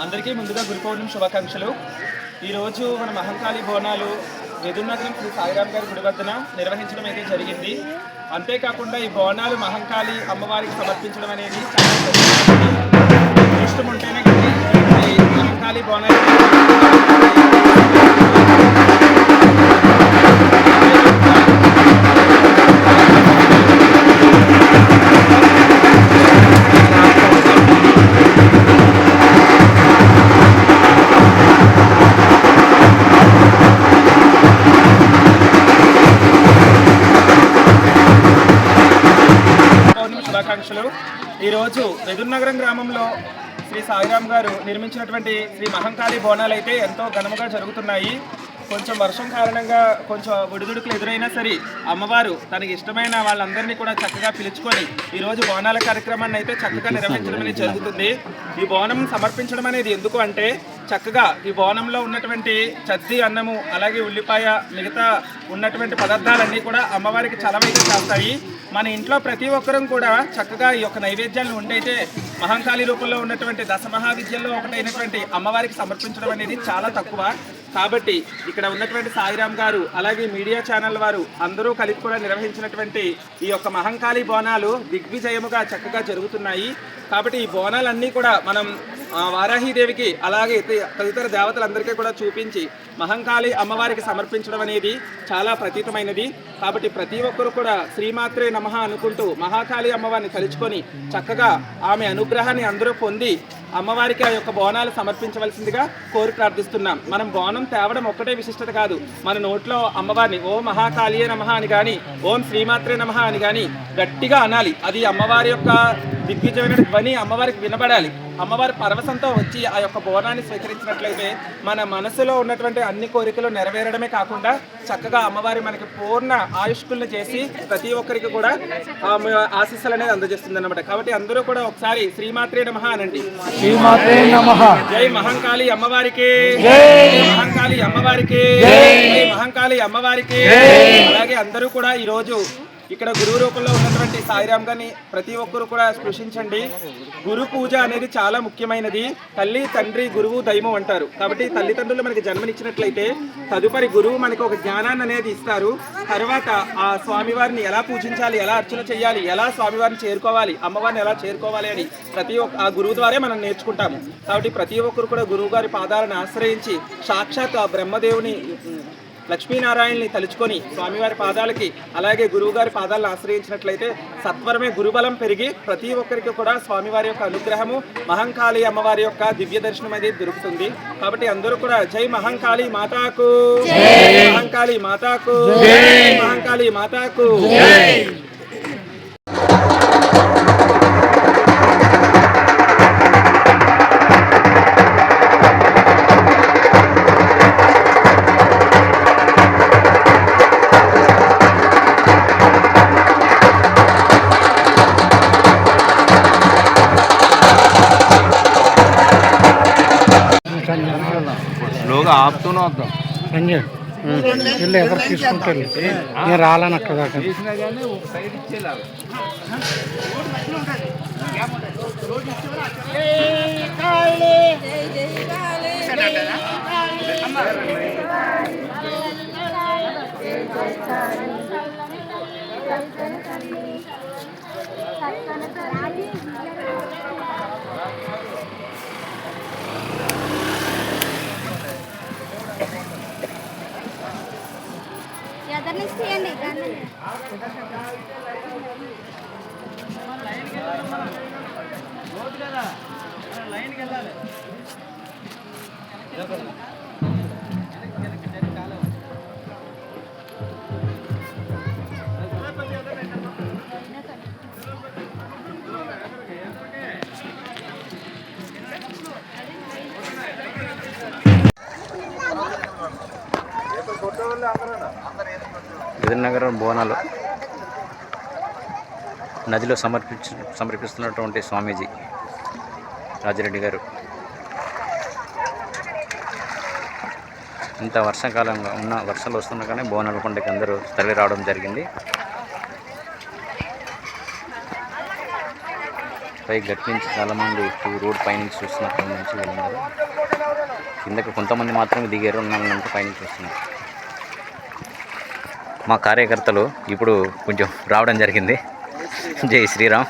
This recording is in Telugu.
అందరికీ ముందుగా గురు పౌర్ణమి శుభాకాంక్షలు. ఈరోజు మన మహంకాళి బోనాలు వెదుర్నగరం శ్రీ సాయిరాం గారి గుడి వద్దన నిర్వహించడం అయితే జరిగింది. అంతేకాకుండా ఈ బోనాలు మహంకాళి అమ్మవారికి సమర్పించడం అనేది చాలా ఇష్టం ఉంటేనే కానీ ఈ మహంకాళి బోనాలు శుభాకాంక్షలు. ఈరోజు వెదుర్నగరం గ్రామంలో శ్రీ సాయిరాం గారు నిర్మించినటువంటి శ్రీ మహంకాళి బోనాలు అయితే ఎంతో ఘనముగా జరుగుతున్నాయి. కొంచెం వర్షం కారణంగా కొంచెం ఒడిదుడుకులు ఎదురైనా సరే అమ్మవారు తనకి ఇష్టమైన వాళ్ళందరినీ కూడా చక్కగా పిలుచుకొని ఈరోజు బోనాల కార్యక్రమాన్ని అయితే చక్కగా నిర్వహించడం అనేది జరుగుతుంది. ఈ బోనం సమర్పించడం అనేది ఎందుకు అంటే చక్కగా ఈ బోనంలో ఉన్నటువంటి చద్ది అన్నము అలాగే ఉల్లిపాయ మిగతా ఉన్నటువంటి పదార్థాలన్నీ కూడా అమ్మవారికి చలవైతే చేస్తాయి. మన ఇంట్లో ప్రతి ఒక్కరం కూడా చక్కగా ఈ యొక్క నైవేద్యాలను ఉండైతే మహంకాళి రూపంలో ఉన్నటువంటి దశమహావిద్యల్లో ఒకటైనటువంటి అమ్మవారికి సమర్పించడం అనేది చాలా తక్కువ. కాబట్టి ఇక్కడ ఉన్నటువంటి సాయిరాం గారు అలాగే మీడియా ఛానల్ వారు అందరూ కలిసి కూడా నిర్వహించినటువంటి ఈ యొక్క మహంకాళి బోనాలు దిగ్విజయముగా చక్కగా జరుగుతున్నాయి. కాబట్టి ఈ బోనాలన్నీ కూడా మనం వారాహీదేవికి అలాగే తదితర దేవతలందరికీ కూడా చూపించి మహంకాళి అమ్మవారికి సమర్పించడం అనేది చాలా ప్రతీతమైనది. కాబట్టి ప్రతి ఒక్కరు కూడా శ్రీమాత్రే నమః అనుకుంటూ మహాకాళి అమ్మవారిని తలుచుకొని చక్కగా ఆమె అనుగ్రహాన్ని అందరూ పొంది అమ్మవారికి ఆ యొక్క బోనాలు సమర్పించవలసిందిగా కోరి ప్రార్థిస్తున్నాం. మనం బోనం తేవడం ఒక్కటే విశిష్టత కాదు, మన నోట్లో అమ్మవారిని ఓం మహాకాళియే నమః అని కానీ ఓం శ్రీమాత్రే నమః అని కానీ గట్టిగా అనాలి. అది అమ్మవారి యొక్క దిగ్విజయమైన ధ్వని అమ్మవారికి వినబడాలి. అమ్మవారి పరవశంతో వచ్చి ఆ యొక్క బోనాన్ని స్వీకరించినట్లయితే మన మనసులో ఉన్నటువంటి అన్ని కోరికలు నెరవేరడమే కాకుండా చక్కగా అమ్మవారి మనకి పూర్ణ ఆయుష్కుల్ని చేసి ప్రతి ఒక్కరికి కూడా ఆశీస్సులు అనేది అందజేస్తుంది అన్నమాట. కాబట్టి అందరూ కూడా ఒకసారి శ్రీమాత్రే నమః అనండి. శ్రీమాత్రే నమః. జై మహంకాళి అమ్మవారికి, జై మహంకాళి అమ్మవారికి, జై మహంకాళి అమ్మవారికి. అలాగే అందరూ కూడా ఈరోజు ఇక్కడ గురువు రూపంలో ఉన్నటువంటి సాయిరాం గారిని ప్రతి ఒక్కరు కూడా స్పృశించండి. గురు పూజ అనేది చాలా ముఖ్యమైనది. తల్లి తండ్రి గురువు దైవం అంటారు. కాబట్టి తల్లిదండ్రులు మనకి జన్మనిచ్చినట్లయితే తదుపరి గురువు మనకి ఒక జ్ఞానాన్ని అనేది ఇస్తారు. తర్వాత ఆ స్వామివారిని ఎలా పూజించాలి, ఎలా అర్చన చేయాలి, ఎలా స్వామివారిని చేరుకోవాలి, అమ్మవారిని ఎలా చేరుకోవాలి అని ప్రతి ఒక్క ఆ గురువు ద్వారా మనం నేర్చుకుంటాము. కాబట్టి ప్రతి ఒక్కరు కూడా గురువు గారి పాదాలను ఆశ్రయించి సాక్షాత్ ఆ బ్రహ్మదేవుని లక్ష్మీనారాయణని తలుచుకొని స్వామివారి పాదాలకి అలాగే గురువుగారి పాదాలను ఆశ్రయించినట్లయితే సత్వరమే గురుబలం పెరిగి ప్రతి ఒక్కరికి కూడా స్వామివారి యొక్క అనుగ్రహము మహంకాళి అమ్మవారి యొక్క దివ్య దర్శనం అనేది దొరుకుతుంది. కాబట్టి అందరూ కూడా జై మహంకాళి మాతాకు, జై మహంకాళి మాతాకు, జై మహంకాళి మాతాకు. लोग आप तो ना होता వెళ్ళి ఎవరు తీసుకుంటారు నేను రాలని అక్కడ దాకా వెదుర్నగరం బోనాలు నదిలో సమర్పిస్తున్నటువంటి స్వామీజీ రాజిరెడ్డి గారు ఇంత వర్షాకాలంగా ఉన్న వర్షాలు వస్తున్నా కానీ బోనాల పండుగకి అందరూ తరలి రావడం జరిగింది. పై గట్టి నుంచి చాలామంది రోడ్ పైనుంచి చూస్తున్నప్పటి నుంచి వెళ్ళినారు. కిందకి కొంతమంది మాత్రమే దిగారు, నుంచి పైనుంచి చూస్తున్నారు. మా కార్యకర్తలు ఇప్పుడు కొంచెం రావడం జరిగింది. జై శ్రీరామ్.